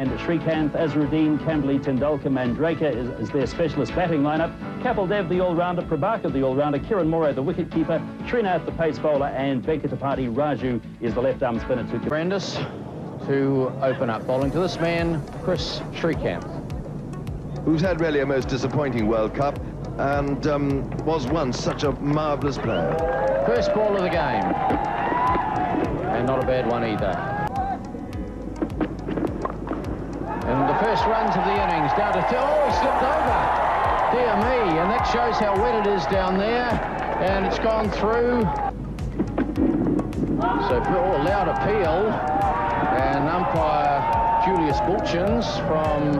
And Srikanth, Azharuddin, Kamberley, Tendulkar, Mandrake is their specialist batting lineup. Kapil Dev, the all-rounder, Prabhakar, the all-rounder, Kiran Morey, the wicket-keeper, Srinath, the pace bowler, and Venkatapati Raju is the left-arm spinner. Brandis to open up, bowling to this man, Chris Srikanth, who's had really a most disappointing World Cup and was once such a marvellous player. First ball of the game, and not a bad one either. And the first runs of the innings down to oh, he slipped over. Dear me, and that shows how wet it is down there. And it's gone through. So loud appeal. And umpire Julius Bulchins from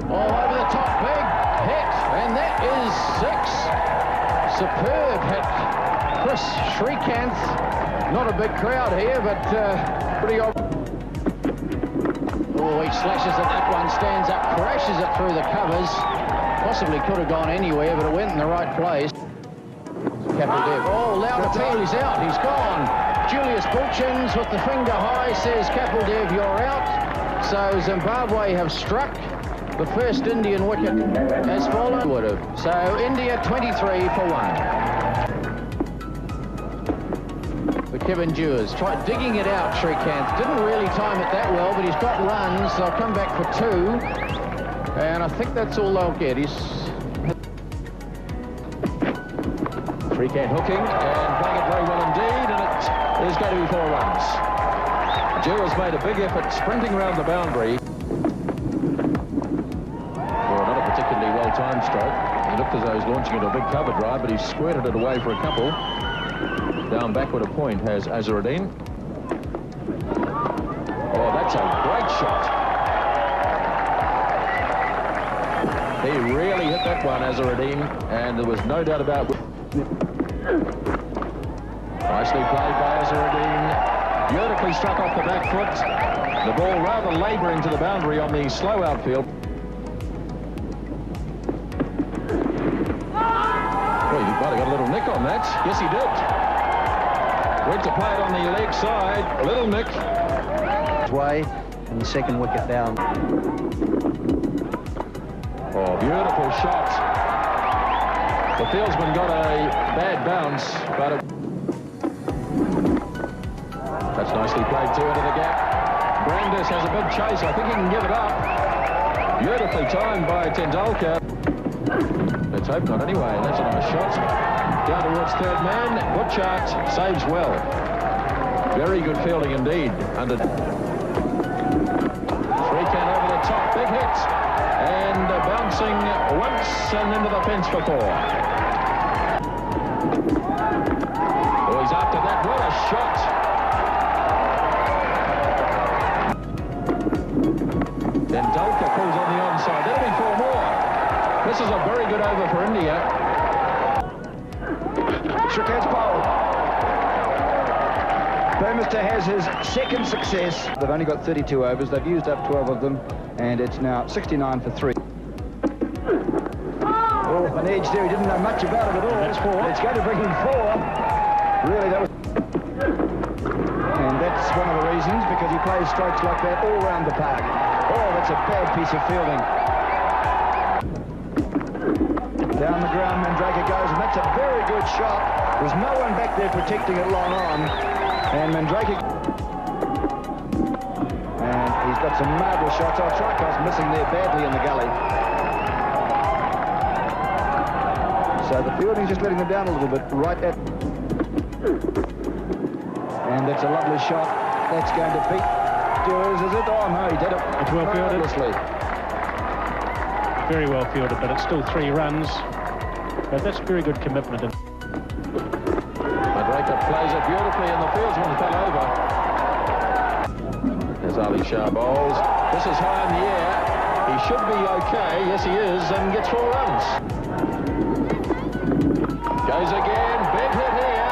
over the top, big hit. And that is 6. Superb hit. Chris Srikanth. Not a big crowd here, but pretty obvious. Oh, he slashes it, that one stands up, crashes it through the covers. Possibly could have gone anywhere, but it went in the right place. Kapil Dev, oh, loud appeal, he's out, he's gone. Julius Bulchins with the finger high says, Kapil Dev, you're out. So Zimbabwe have struck. The first Indian wicket has fallen. Would have. So India 23 for 1. Kevin Dewars tried digging it out. Srikanth didn't really time it that well, but he's got runs. They'll come back for 2, and I think that's all they'll get. He's Srikanth hooking and playing it very well indeed, and it is going to be 4 runs. Dewars made a big effort sprinting around the boundary. Well, not a particularly well-timed stroke. He looked as though he was launching into a big cover drive, but he squirted it away for a couple. Down backward a point has Azharuddin. Oh, that's a great shot. He really hit that one, Azharuddin, and there was no doubt about it. Nicely played by Azharuddin. Beautifully struck off the back foot. The ball rather labouring to the boundary on the slow outfield. Well, he might have got a little nick on that. Yes, he did. Went to play it on the leg side, a little nick. Way, and the second wicket down. Oh, beautiful shot. The fieldsman got a bad bounce, but that's nicely played too into the gap. Brandis has a big chase. I think he can give it up. Beautifully timed by Tendulkar. Let's hope not anyway. That's a nice shot. Down towards third man, Butchart saves well. Very good fielding indeed. Under Srikanth over the top, big hit, and bouncing once and into the fence for 4. Oh, he's after that. What a shot! Then Tendulkar pulls on the onside. That'll be 4 more. This is a very good over for India. Srikanth's bowled. Burmester has his second success. They've only got 32 overs. They've used up 12 of them, and it's now 69 for 3. Oh, an edge there. He didn't know much about it at all. That's 4. It's going to bring him 4. Really, that was... And that's one of the reasons, because he plays strokes like that all round the park. Oh, that's a bad piece of fielding. Down the ground, Mandrake goes, and that's a very good shot. There's no one back there protecting it long on. And Mandrake... And he's got some marvellous shots. Oh, Trico's missing there badly in the gully. So the fielding's just letting them down a little bit, right at... And that's a lovely shot. That's going to beat Dewars, is it? Oh, no, he did it. It's well fielded. Very well fielded, but it's still 3 runs. But that's very good commitment. Mandrake plays it beautifully, and the fieldsman fell over. As Ali Shah bowls. This is high in the air. He should be okay. Yes, he is, and gets 4 runs. Goes again. Big hit here.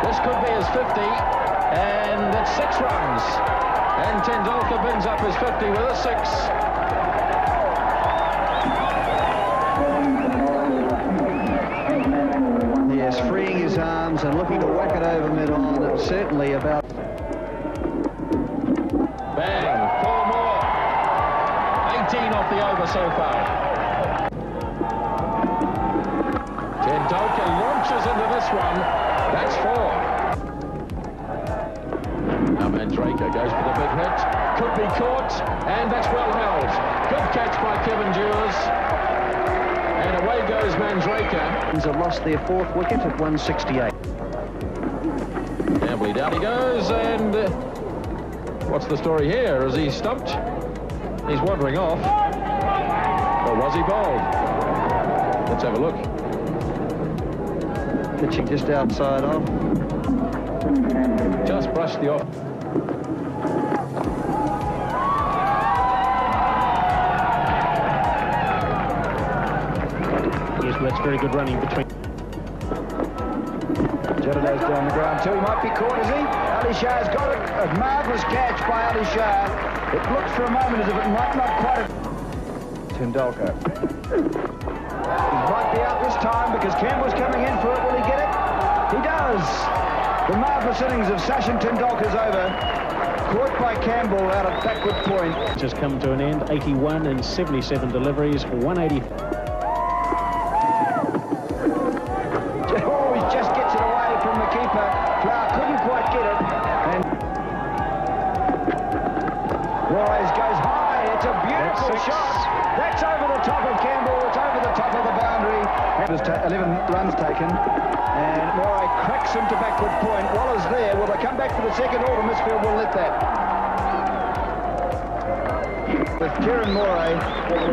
This could be his 50, and that's 6 runs. And Tendulkar brings up his 50 with a 6. Freeing his arms and looking to whack it over mid-on. Certainly about... the over so far. Tendulkar launches into this one. That's 4. Now Mandraker goes for the big hit. Could be caught, and that's well held. Good catch by Kevin Dewars. And away goes Mandraker. Have lost their 4th wicket at 168. Ambly, down he goes, and what's the story here? Is he stumped? He's wandering off. Or was he bowled? Let's have a look. Pitching just outside off. Just brushed the off. Yes, well, that's very good running between. Jedidah's down the ground too. He might be caught, is he? Ali Shah's got it. A marvellous catch by Ali Shah. It looked for a moment as if it might not quite have... Tendulkar. He might be out this time because Campbell's coming in for it. Will he get it? He does. The marvellous innings of Sachin Tendulkar's over. Caught by Campbell out at backward point. Just come to an end. 81 in 77 deliveries. 180. Oh, he just gets it away from the keeper. Flower couldn't quite get it. And Rise goes high. It's a beautiful shot. That's over the top of Campbell. It's over the top of the boundary. There's 11 runs taken. And Moray cracks him to backward point. Waller's there. Will they come back for the second, or the Misfield will let that? With Kieran Moray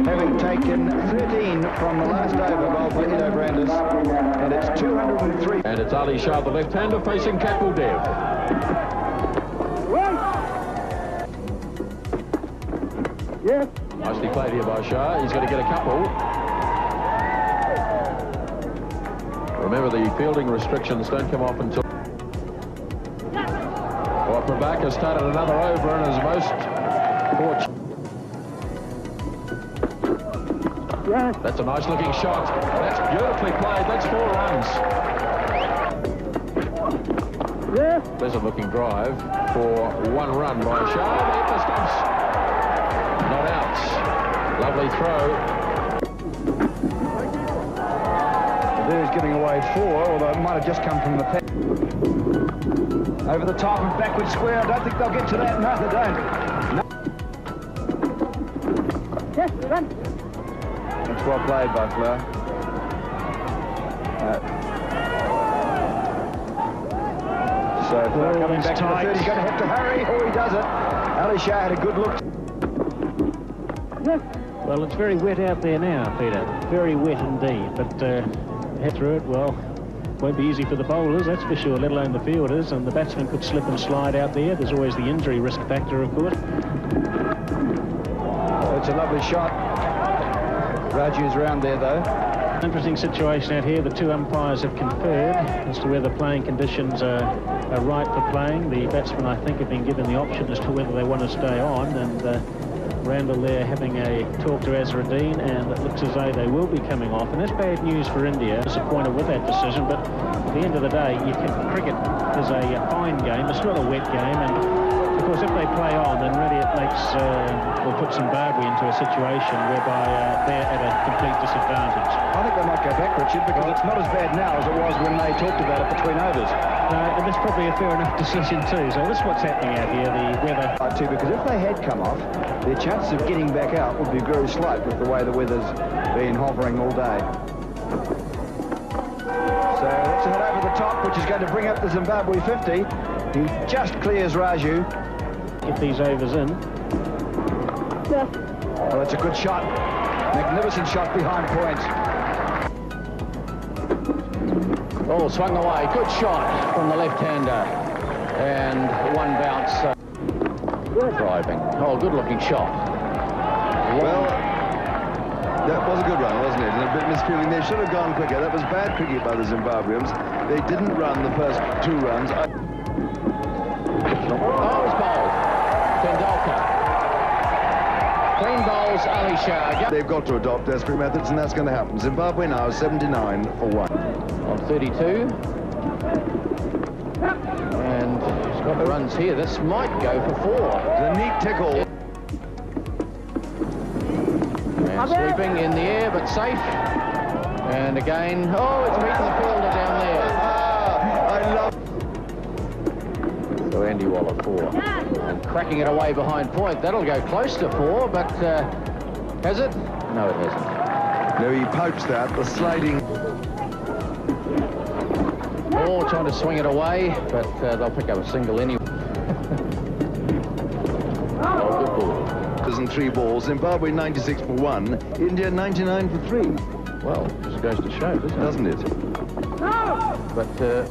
having taken 13 from the last over bowled by Ido Brandis, and it's 203. And it's Ali Shah, the left-hander, facing Kapil Dev. Yes. Nicely played here by Shah. He's going to get a couple. Remember, the fielding restrictions don't come off until... Well, Prabhakar started another over and is most fortunate. That's a nice-looking shot. That's beautifully played. That's 4 runs. Pleasant-looking drive for 1 run by Shah. The hit the stumps. Not out. Lovely throw. There's giving away 4, although it might have just come from the pet. Over the top and backward square. I don't think they'll get to that. No, they don't. No. Yes, run. That's well played by Flower. So Flower coming back tight. to the 3rd. He's going to have to hurry. Oh, he does it. Ali Shah had a good look. Well, it's very wet out there now, Peter. Very wet indeed. But head through it, well, won't be easy for the bowlers, that's for sure, let alone the fielders. And the batsman could slip and slide out there. There's always the injury risk factor, of course. Oh, it's a lovely shot. Raju's round there, though. Interesting situation out here. The 2 umpires have conferred as to whether playing conditions are right for playing. The batsmen, I think, have been given the option as to whether they want to stay on. And Randall there having a talk to Azharuddin, and it looks as though they will be coming off. And that's bad news for India. Disappointed with that decision, but at the end of the day, cricket is a fine game. It's not a wet game, and of course, if they play on, then really it makes will put Zimbabwe into a situation whereby they're at a complete disadvantage. I think they might go back, Richard, because it's not as bad now as it was when they talked about it between overs. And that's probably a fair enough decision too. So this is what's happening out here, the weather. Too, because if they had come off, their chances of getting back out would be very slight with the way the weather's been hovering all day. So that's a hit over the top, which is going to bring up the Zimbabwe 50. He just clears Raju. Get these overs in. Well, that's a good shot. Magnificent shot behind point. Oh, swung away. Good shot from the left-hander. And 1 bounce. Driving. Oh, good-looking shot. Well, that was a good run, wasn't it? And a bit misfeeling. They should have gone quicker. That was bad cricket by the Zimbabweans. They didn't run the first 2 runs. Oh, it's bowled. Tendulkar. Clean bowls, Ali Shah. They've got to adopt desperate methods, and that's going to happen. Zimbabwe now 79 for 1. On 32. And he's got the runs here. This might go for 4. The neat tickle. And sweeping in the air, but safe. And again, oh, it's beaten the fielder down there. I love... So Andy Waller, 4. And cracking it away behind point. That'll go close to 4, but has it? No, it hasn't. No, he pouched that. The sliding... Oh, trying to swing it away, but they'll pick up a single anyway. Oh, good ball. And 3 balls. Zimbabwe 96 for 1. India 99 for 3. Well, just goes to show, doesn't it? But the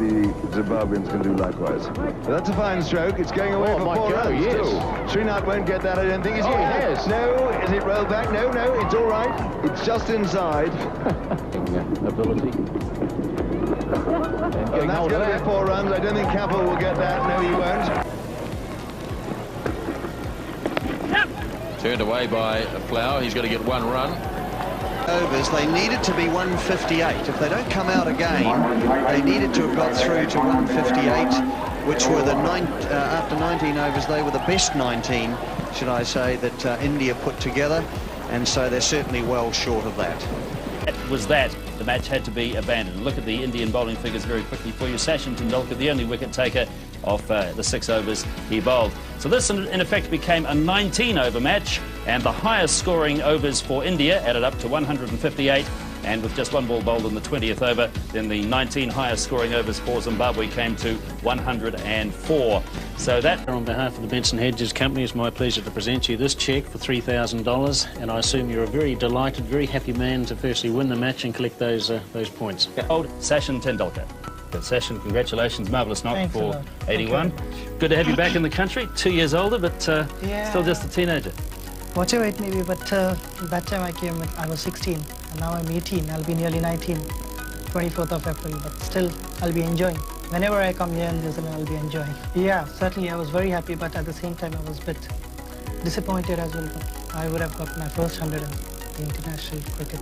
Zimbabweans can do likewise. But that's a fine stroke. It's going away for 4 runs. Yes. Srinath won't get that, I don't think. He has. No, is it rolled back? No, it's all right. It's just inside. Ability. And that's going to be 4 runs. I don't think Capel will get that. No, he won't. Turned away by Flower. He's got to get 1 run. Overs, they needed to be 158. If they don't come out again, they needed to have got through to 158, which were the after 19 overs, they were the best 19, should I say, that India put together, and so they're certainly well short of that. That was that. The match had to be abandoned. Look at the Indian bowling figures very quickly for you. Sachin Tendulkar, the only wicket taker of the 6 overs he bowled. So this, in effect, became a 19-over match, and the highest scoring overs for India added up to 158, and with just 1 ball bowled in the 20th over, then the 19 highest scoring overs for Zimbabwe came to 104. So that... On behalf of the Benson Hedges Company, it's my pleasure to present you this cheque for $3,000, and I assume you're a very delighted, very happy man to firstly win the match and collect those points. Old Sachin Tendulkar. Sachin, congratulations, marvellous knock for 81. Good to have you back in the country, 2 years older, but still just a teenager. Whatever it may be, but that time I came, I was 16, and now I'm 18. I'll be nearly 19, 24th of April, but still I'll be enjoying. Whenever I come here in New Zealand, I'll be enjoying. Yeah, certainly I was very happy, but at the same time I was a bit disappointed as well. I would have got my first 100 in the international cricket.